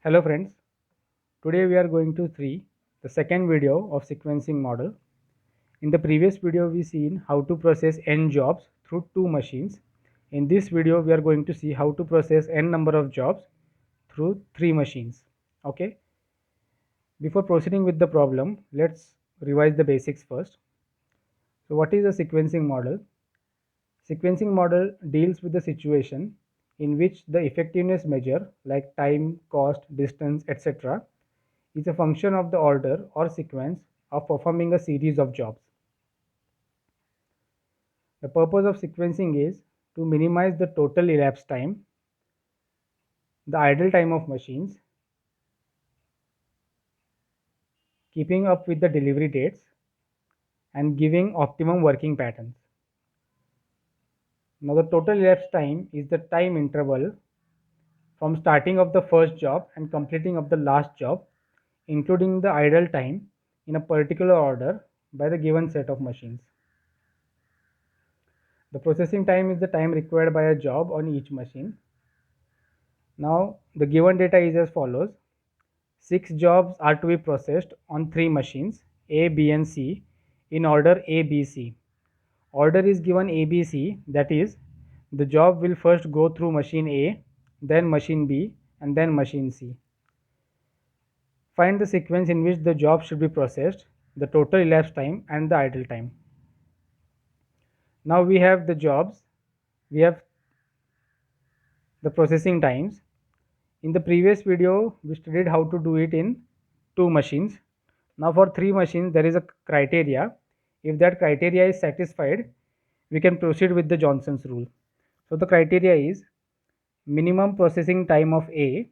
Hello friends, today we are going to see the second video of sequencing model. In the previous video we seen how to process n jobs through two machines. In this video we are going to see how to process n number of jobs through three machines. Okay, before proceeding with the problem, let's revise the basics first. So what is a sequencing model? Sequencing model deals with the situation in which the effectiveness measure like time, cost, distance, etc. is a function of the order or sequence of performing a series of jobs. The purpose of sequencing is to minimize the total elapsed time, the idle time of machines, keeping up with the delivery dates, and giving optimum working patterns. Now the total elapsed time is the time interval from starting of the first job and completing of the last job, including the idle time in a particular order by the given set of machines. The processing time is the time required by a job on each machine. Now the given data is as follows. 6 jobs are to be processed on 3 machines A, B and C in order A, B, C. Order is given A, B, C, that is the job will first go through machine A, then machine B and then machine C. Find the sequence in which the job should be processed, the total elapsed time and the idle time. Now we have the jobs, we have the processing times. In the previous video, we studied how to do it in 2 machines. Now for 3 machines, there is a criteria. If that criteria is satisfied, we can proceed with the Johnson's rule. So the criteria is minimum processing time of A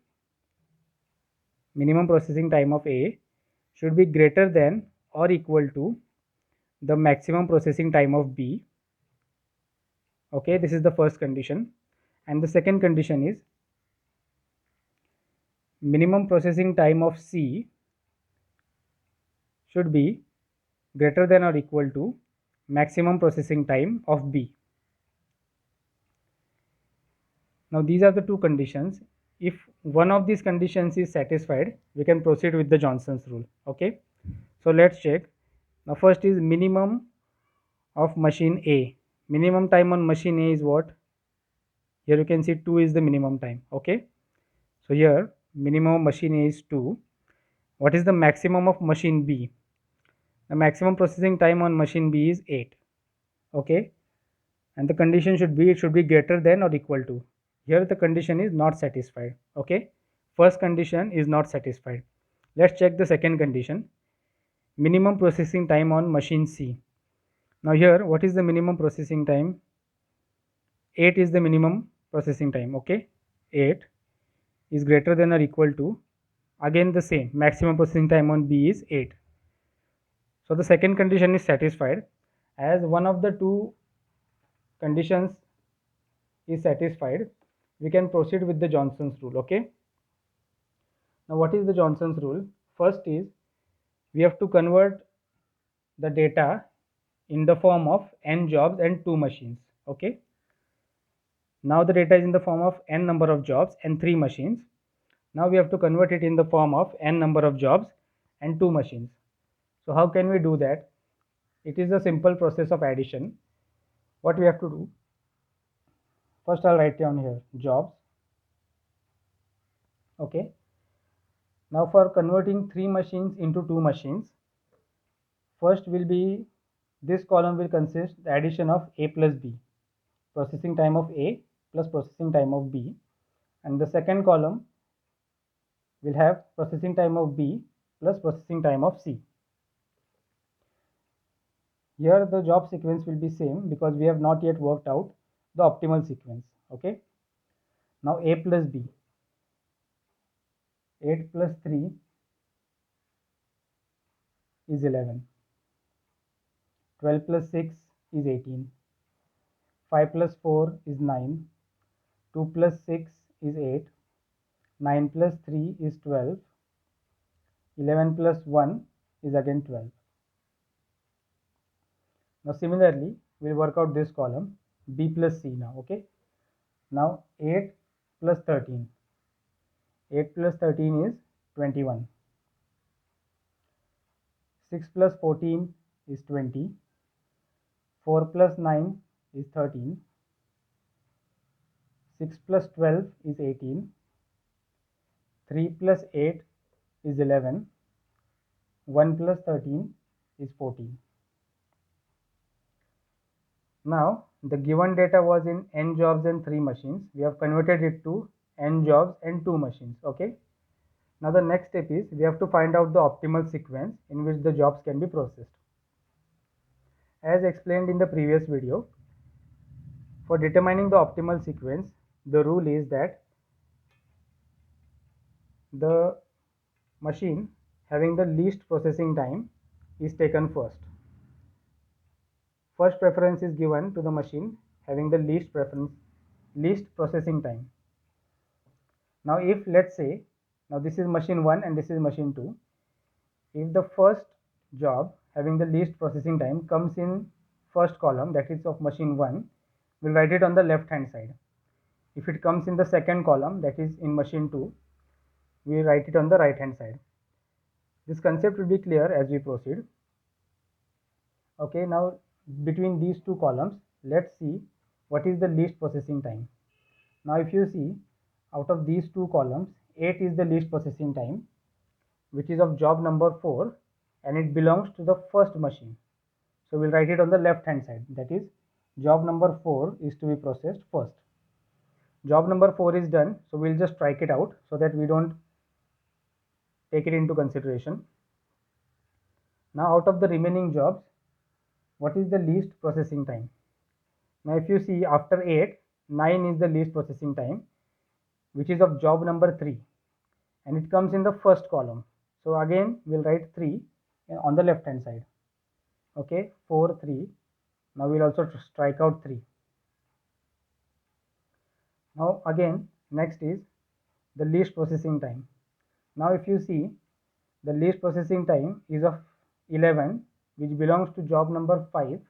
should be greater than or equal to the maximum processing time of B. Okay, this is the first condition. And the second condition is minimum processing time of C should be greater than or equal to maximum processing time of B. Now these are the two conditions. If one of these conditions is satisfied, we can proceed with the Johnson's rule. Okay, so let's check. Now first is minimum of machine A. Minimum time on machine A is what? Here you can see 2 is the minimum time. Okay, so here minimum machine A is 2. What is the maximum of machine B? The maximum processing time on machine B is 8. Okay, and the condition should be, it should be greater than or equal to. Here the condition is not satisfied. Okay, first condition is not satisfied. Let's check the second condition. Minimum processing time on machine C. Now here what is the minimum processing time? 8 is the minimum processing time. Okay, 8 is greater than or equal to, again the same, maximum processing time on B is 8. So the second condition is satisfied. As one of the two conditions is satisfied, we can proceed with the Johnson's rule. Okay, now what is the Johnson's rule? First is we have to convert the data in the form of n jobs and 2 machines. Okay, now the data is in the form of n number of jobs and 3 machines. Now we have to convert it in the form of n number of jobs and 2 machines. So how can we do that? It is a simple process of addition. What we have to do, first I'll write down here jobs. Okay, now for converting 3 machines into 2 machines, first will be, this column will consist the addition of A plus B, processing time of A plus processing time of B, and the second column will have processing time of B plus processing time of C. Here the job sequence will be same because we have not yet worked out the optimal sequence. Okay, now A plus B, 8 plus 3 is 11, 12 plus 6 is 18, 5 plus 4 is 9, 2 plus 6 is 8, 9 plus 3 is 12, 11 plus 1 is again 12. Now similarly, we'll work out this column B plus C now. Okay, now 8 plus 13, 8 plus 13 is 21. 6 plus 14 is 20. 4 plus 9 is 13. 6 plus 12 is 18. 3 plus 8 is 11. 1 plus 13 is 14. Now, the given data was in n jobs and 3 machines. We have converted it to n jobs and 2 machines. Okay. Now, the next step is we have to find out the optimal sequence in which the jobs can be processed. As explained in the previous video, for determining the optimal sequence, the rule is that the machine having the least processing time is taken first. First preference is given to the machine having the least processing time. Now if let's say, now this is machine 1 and this is machine 2. If the first job having the least processing time comes in first column, that is of machine 1, we'll write it on the left hand side. If it comes in the second column, that is in machine 2, we write it on the right hand side. This concept will be clear as we proceed. Okay, now between these two columns, let's see what is the least processing time. Now if you see, out of these two columns, 8 is the least processing time, which is of job number 4, and it belongs to the first machine. So we'll write it on the left hand side, that is job number 4 is to be processed first. Job number 4 is done, so we'll just strike it out so that we don't take it into consideration. Now out of the remaining jobs, what is the least processing time? Now if you see, after 8, 9 is the least processing time, which is of job number 3, and it comes in the first column. So again we'll write 3 on the left hand side. Okay, 4, 3. Now we'll also strike out 3. Now again, next is the least processing time. Now if you see, the least processing time is of 11, which belongs to job number 5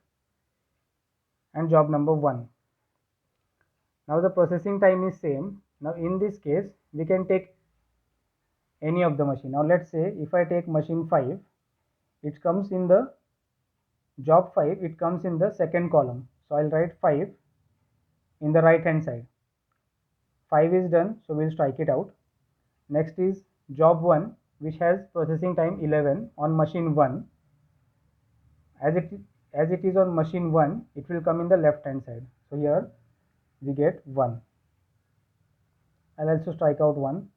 and job number 1. Now the processing time is same. Now in this case, we can take any of the machine. Now let's say if I take machine 5, it comes in the job 5, it comes in the second column. So I'll write 5 in the right hand side. 5 is done, so we'll strike it out. Next is job 1, which has processing time 11 on machine 1. As it is on machine 1, it will come in the left hand side. So here we get 1. I'll also strike out 1.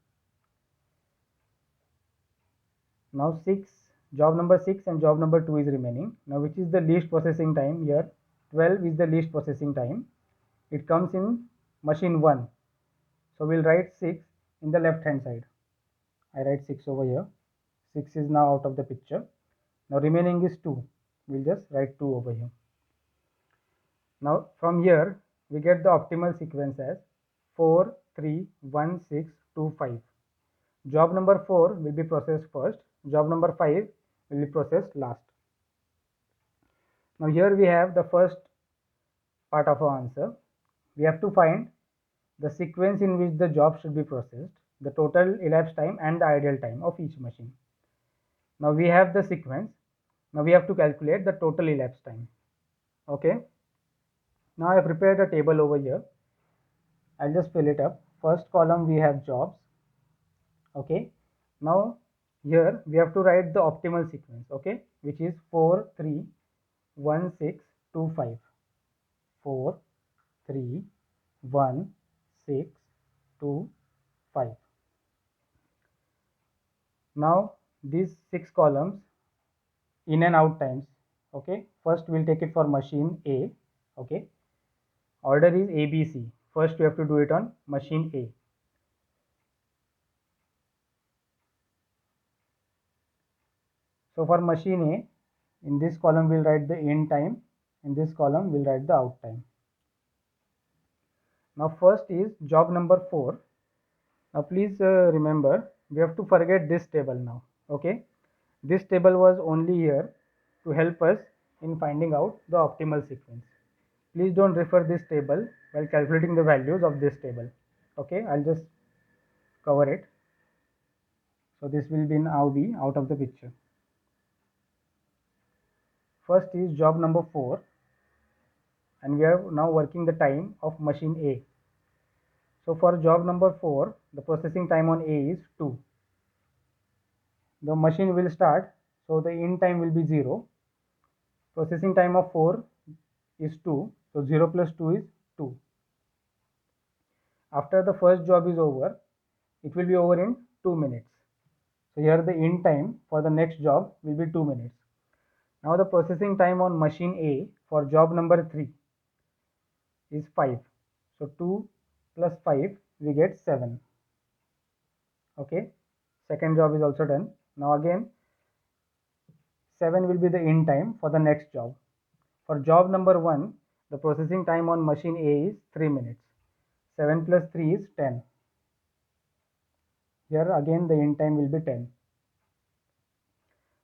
Now job number 6 and job number 2 is remaining. Now which is the least processing time? Here 12 is the least processing time. It comes in machine 1. So we'll write 6 in the left hand side. I write 6 over here. 6 is now out of the picture. Now remaining is 2. We'll just write 2 over here. Now from here we get the optimal sequence as 4, 3, 1, 6, 2, 5. Job number 4 will be processed first. Job number 5 will be processed last. Now here we have the first part of our answer. We have to find the sequence in which the job should be processed, the total elapsed time and the ideal time of each machine. Now we have the sequence. Now we have to calculate the total elapsed time. Okay. Now I have prepared a table over here. I'll just fill it up. First column we have jobs. Okay. Now here we have to write the optimal sequence. Okay, which is 4, 3, 1, 6, 2, 5. 4, 3, 1, 6, 2, 5. Now these 6 columns in and out times. Okay, first we'll take it for machine A. Okay, order is ABC. First we have to do it on machine A. So for machine A, in this column we'll write the in time, in this column we'll write the out time. Now first is job number 4. Now please remember, we have to forget this table now. Okay, this table was only here to help us in finding out the optimal sequence. Please don't refer this table while calculating the values of this table. Okay, I'll just cover it. So this will be now be out of the picture. First is job number 4, and we are now working the time of machine A. So for job number 4, the processing time on A is 2. The machine will start, so the in time will be 0. Processing time of 4 is 2, so 0 plus 2 is 2. After the first job is over, it will be over in 2 minutes. So here the in time for the next job will be 2 minutes. Now the processing time on machine A for job number 3 is 5. So 2 plus 5 we get 7. Okay, second job is also done. Now again 7 will be the in time for the next job. For job number 1, the processing time on machine A is 3 minutes. 7 plus 3 is 10. Here again the in time will be 10.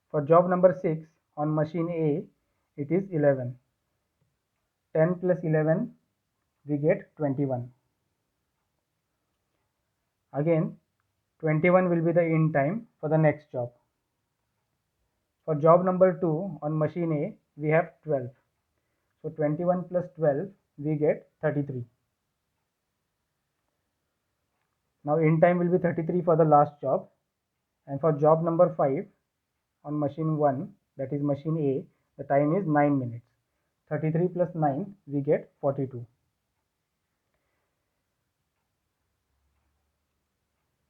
For job number 6 on machine A, it is 11. 10 plus 11 we get 21. Again 21 will be the in time for the next job. For job number 2 on machine A, we have 12. So 21 plus 12 we get 33. Now in time will be 33 for the last job, and for job number 5 on machine 1, that is machine A, the time is 9 minutes. 33 plus 9 we get 42.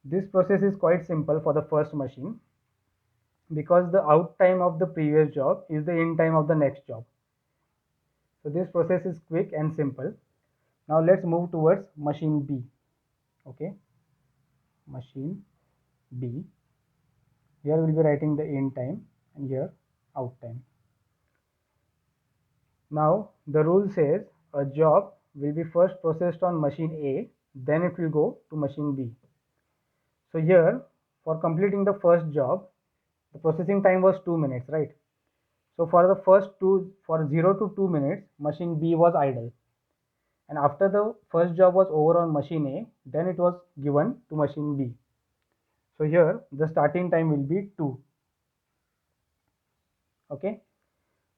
This process is quite simple for the first machine because the out time of the previous job is the in time of the next job. So this process is quick and simple. Now let's move towards machine B. Okay, machine B. Here we'll be writing the in time and here out time. Now the rule says a job will be first processed on machine A, then it will go to machine B. So here for completing the first job, the processing time was 2 minutes, right? So for the first 0 to 2 minutes, machine B was idle. And after the first job was over on machine A, then it was given to machine B. So here the starting time will be 2. Okay.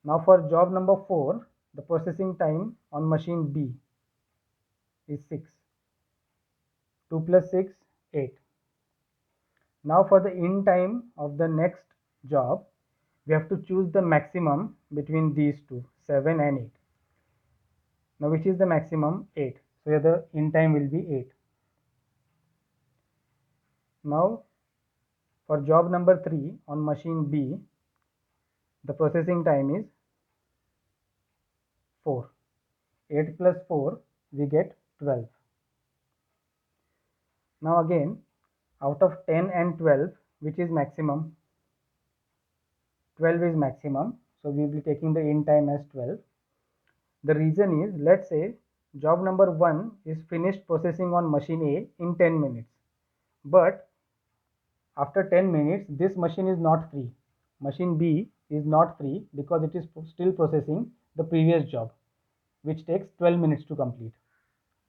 Now for job number 4, the processing time on machine B is 6. 2 plus 6, 8. Now for the in time of the next job, we have to choose the maximum between these two, 7 and 8. Now which is the maximum? 8. So here the in time will be 8. Now for job number 3 on machine B, the processing time is 4. 8 plus 4 we get 12. Now again out of 10 and 12, which is maximum? 12 is maximum, so we will be taking the in time as 12. The reason is, let's say job number 1 is finished processing on machine A in 10 minutes, but after 10 minutes this machine is not free. Machine B is not free because it is still processing the previous job, which takes 12 minutes to complete.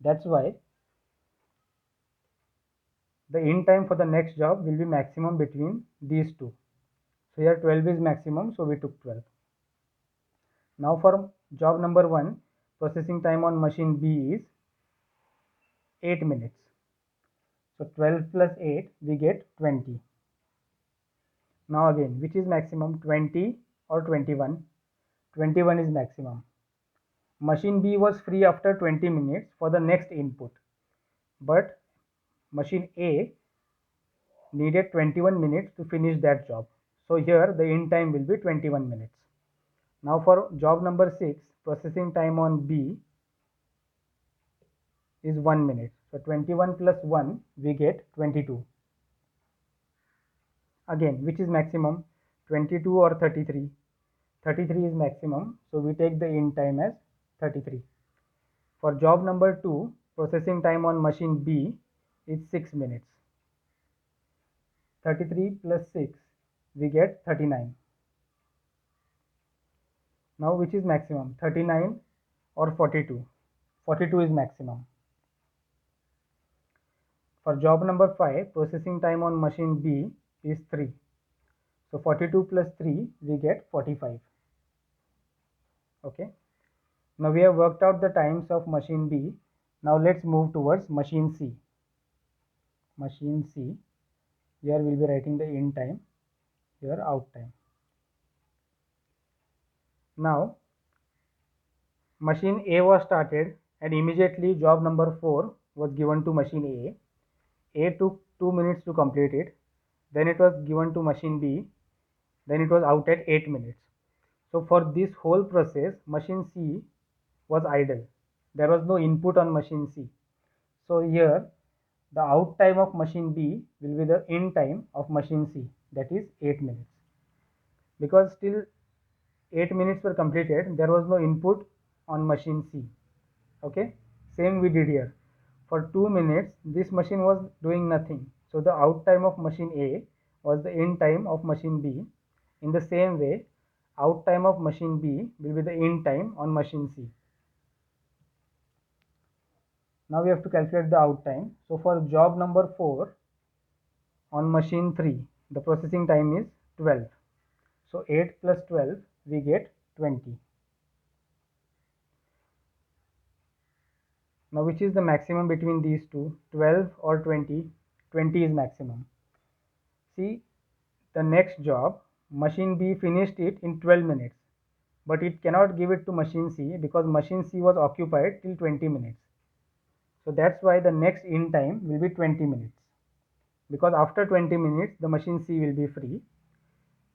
That's why the in time for the next job will be maximum between these two. So here 12 is maximum, so we took 12. Now for job number 1, processing time on machine B is 8 minutes. So 12 plus 8 we get 20. Now again, which is maximum, 20 or 21? 21 is maximum. Machine B was free after 20 minutes for the next input, but machine A needed 21 minutes to finish that job. So here the in time will be 21 minutes. Now for job number 6, processing time on B is 1 minute. So 21 plus 1 we get 22. Again, which is maximum, 22 or 33? 33 is maximum, so we take the in time as 33. For job number 2, processing time on machine B is 6 minutes. 33 plus 6 we get 39. Now which is maximum, 39 or 42? 42 is maximum. For job number 5, processing time on machine B is 3. So 42 plus 3, we get 45. Okay. Now we have worked out the times of machine B. Now let's move towards machine C. Machine C. Here we will be writing the in time, here out time. Now machine A was started and immediately job number 4 was given to machine A. A took 2 minutes to complete it. Then it was given to machine B. Then it was out at 8 minutes. So for this whole process, machine C was idle. There was no input on machine C. So here the out time of machine B will be the in time of machine C, that is 8 minutes. Because still 8 minutes were completed, there was no input on machine C. Okay, same we did here. For 2 minutes, this machine was doing nothing. So the out time of machine A was the in time of machine B. In the same way, out time of machine B will be the in time on machine C. Now we have to calculate the out time. So for job number 4 on machine 3, the processing time is 12. So 8 plus 12, we get 20. Now which is the maximum between these two, 12 or 20? 20 is maximum. See, the next job, machine B finished it in 12 minutes, but it cannot give it to machine C because machine C was occupied till 20 minutes. So that's why the next in time will be 20 minutes, because after 20 minutes the machine C will be free.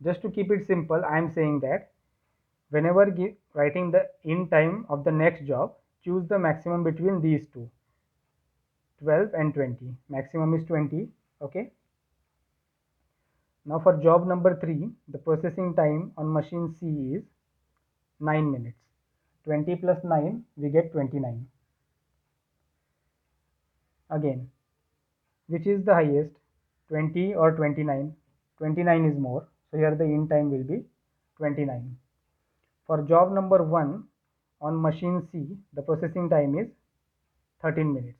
Just to keep it simple, I am saying that whenever writing the in time of the next job, choose the maximum between these two, 12 and 20. Maximum is 20. Okay. Now for job number 3, the processing time on machine C is 9 minutes. 20 plus 9, we get 29. Again, which is the highest, 20 or 29? 29 is more. So here the in time will be 29. For job number 1 on machine C, the processing time is 13 minutes.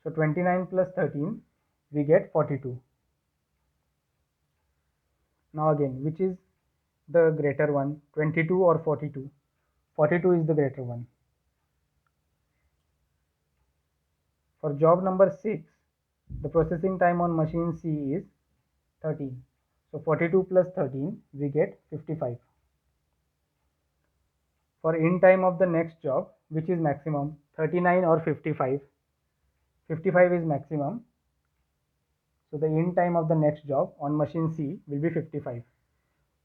So 29 plus 13, we get 42. Now again, which is the greater one, 22 or 42? 42 is the greater one. For job number 6, the processing time on machine C is 13. So 42 plus 13, we get 55. For in time of the next job, which is maximum, 39 or 55? 55 is maximum. So the in time of the next job on machine C will be 55.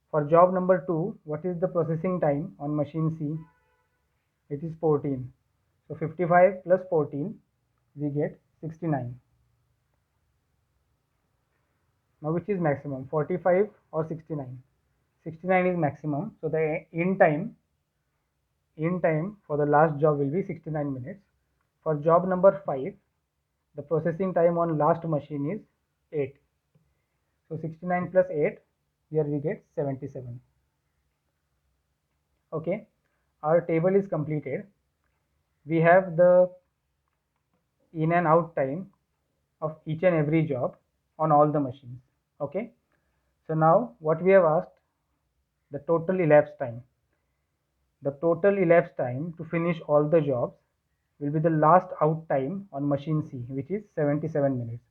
For job number 2, what is the processing time on machine C? It is 14. So 55 plus 14, we get 69. Now which is maximum, 45 or 69? 69 is maximum. So the in time for the last job will be 69 minutes. For job number 5, the processing time on last machine is 8. So 69 plus 8, here we get 77. Okay, our table is completed. We have the in and out time of each and every job on all the machines. Okay, so now what we have asked, the total elapsed time. The total elapsed time to finish all the jobs will be the last out time on machine C, which is 77 minutes.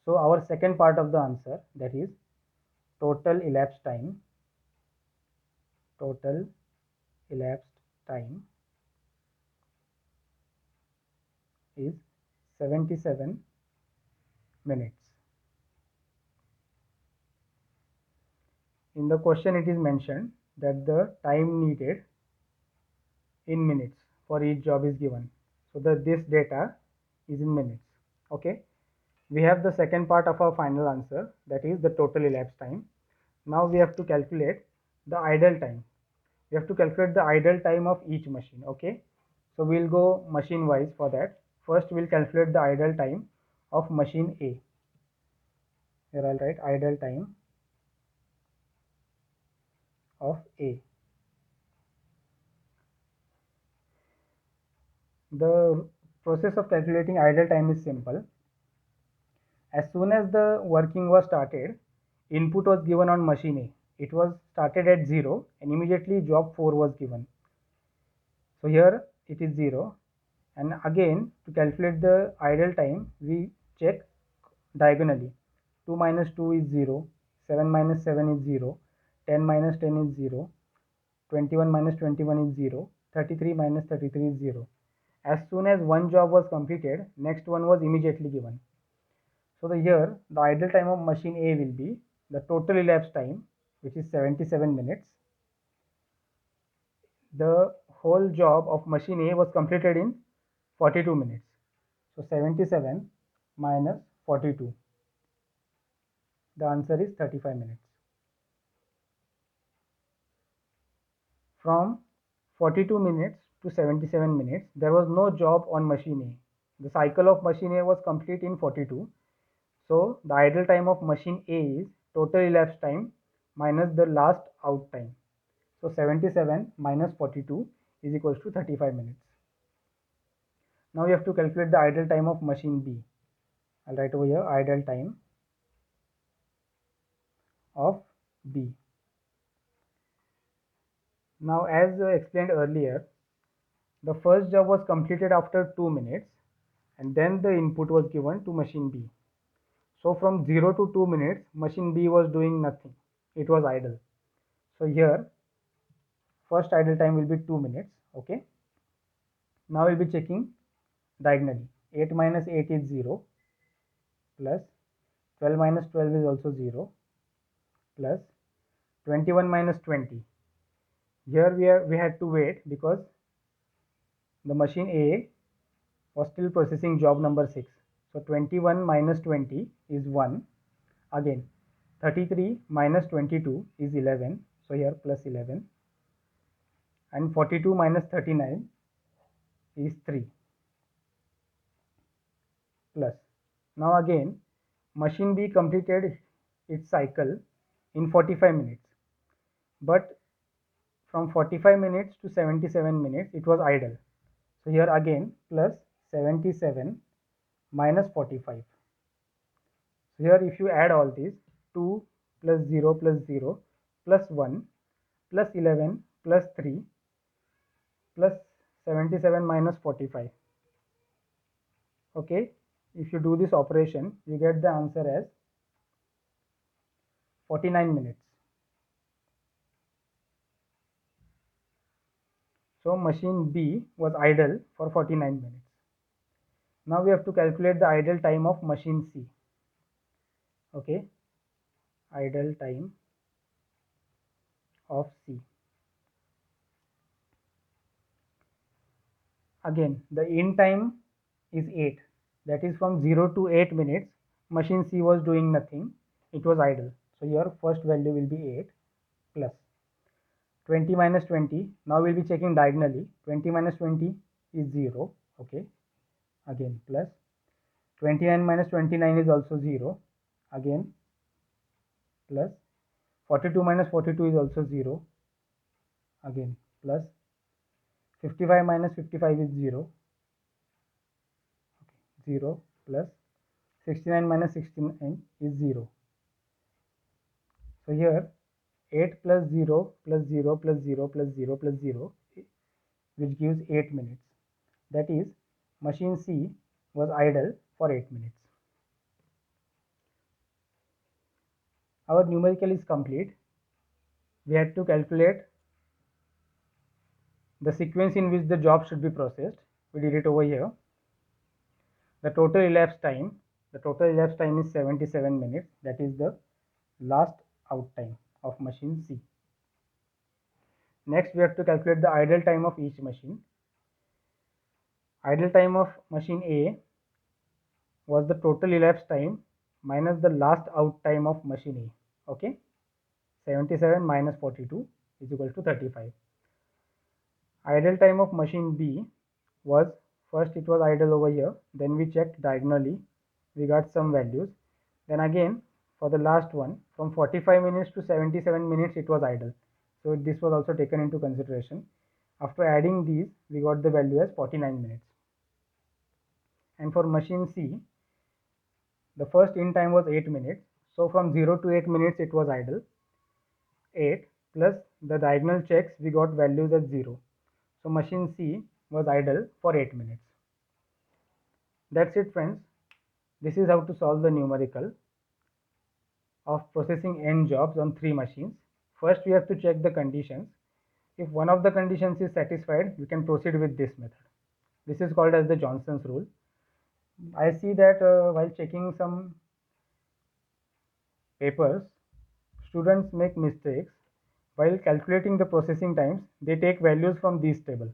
So our second part of the answer, that is total elapsed time, total elapsed time is 77 minutes. In the question it is mentioned that the time needed in minutes for each job is given. So this data is in minutes. Okay. We have the second part of our final answer, that is the total elapsed time. Now we have to calculate the idle time. We have to calculate the idle time of each machine. Okay. So we'll go machine wise for that. First we'll calculate the idle time of machine A. Here I'll write idle time of A. The process of calculating idle time is simple. As soon as the working was started, input was given on machine A. It was started at 0 and immediately job 4 was given. So here it is 0, and again to calculate the idle time we check diagonally. 2 minus 2 is 0, 7 minus 7 is 0, 10 minus 10 is 0, 21 minus 21 is 0, 33 minus 33 is 0. As soon as one job was completed, next one was immediately given. So here the idle time of machine A will be the total elapsed time, which is 77 minutes. The whole job of machine A was completed in 42 minutes. So 77 minus 42. The answer is 35 minutes. From 42 minutes to 77 minutes, there was no job on machine A. The cycle of machine A was complete in 42. So the idle time of machine A is total elapsed time minus the last out time. So 77 minus 42 is equals to 35 minutes. Now we have to calculate the idle time of machine B. I'll write over here idle time of B. Now as explained earlier, the first job was completed after 2 minutes and then the input was given to machine B. So from 0 to 2 minutes, machine B was doing nothing. It was idle. So here first idle time will be 2 minutes. Okay. Now we'll be checking diagonally. 8 minus 8 is 0 plus 12 minus 12 is also 0 plus 21 minus 20. Here we had to wait because the machine A was still processing job number 6. So 21 minus 20 is 1. Again 33 minus 22 is 11. So here plus 11. And 42 minus 39 is 3 plus. Now again machine B completed its cycle in 45 minutes. But from 45 minutes to 77 minutes it was idle. So here again plus 77 minus 45. So here if you add all these, 2 plus 0 plus 0 plus 1 plus 11 plus 3 plus 77 minus 45. Okay, if you do this operation you get the answer as 49 minutes. So machine B was idle for 49 minutes. Now we have to calculate the idle time of machine C. Okay, idle time of C. Again the in time is 8, that is from 0 to 8 minutes machine C was doing nothing, it was idle. So your first value will be 8 plus 20 minus 20. Now we'll be checking diagonally. 20 minus 20 is 0. Okay, again plus 29 minus 29 is also 0. Again plus 42 minus 42 is also 0. Again plus 55 minus 55 is 0. Okay, 0 plus 69 minus 69 is 0. So here 8 plus 0 plus 0 plus 0 plus 0 plus 0, which gives 8 minutes. That is machine C was idle for 8 minutes. Our numerical is complete. We had to calculate the sequence in which the job should be processed. We did it over here. The total elapsed time is 77 minutes. That is the last out time of machine C. Next we have to calculate the idle time of each machine. Idle time of machine A was the total elapsed time minus the last out time of machine A. Okay, 77 minus 42 is equal to 35. Idle time of machine B was, first it was idle over here, then we checked diagonally, we got some values, then again for the last one from 45 minutes to 77 minutes it was idle, so this was also taken into consideration. After adding these we got the value as 49 minutes. And for machine C, the first in time was 8 minutes, So from 0 to 8 minutes it was idle. 8 plus the diagonal checks, we got values at 0. So machine C was idle for 8 minutes. That's it, friends. This is how to solve the numerical of processing n jobs on 3 machines. First, we have to check the conditions. If one of the conditions is satisfied, we can proceed with this method. This is called as the Johnson's rule. I see that while checking some papers, students make mistakes. While calculating the processing times, they take values from this table,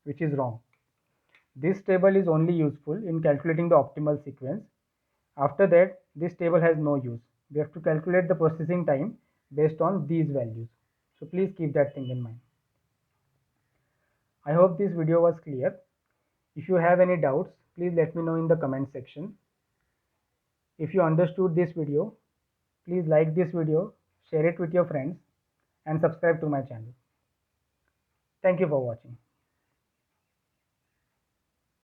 which is wrong. This table is only useful in calculating the optimal sequence. After that, this table has no use. We have to calculate the processing time based on these values. So please keep that thing in mind. I hope this video was clear. If you have any doubts, please let me know in the comment section. If you understood this video, please like this video, share it with your friends, and subscribe to my channel. Thank you for watching.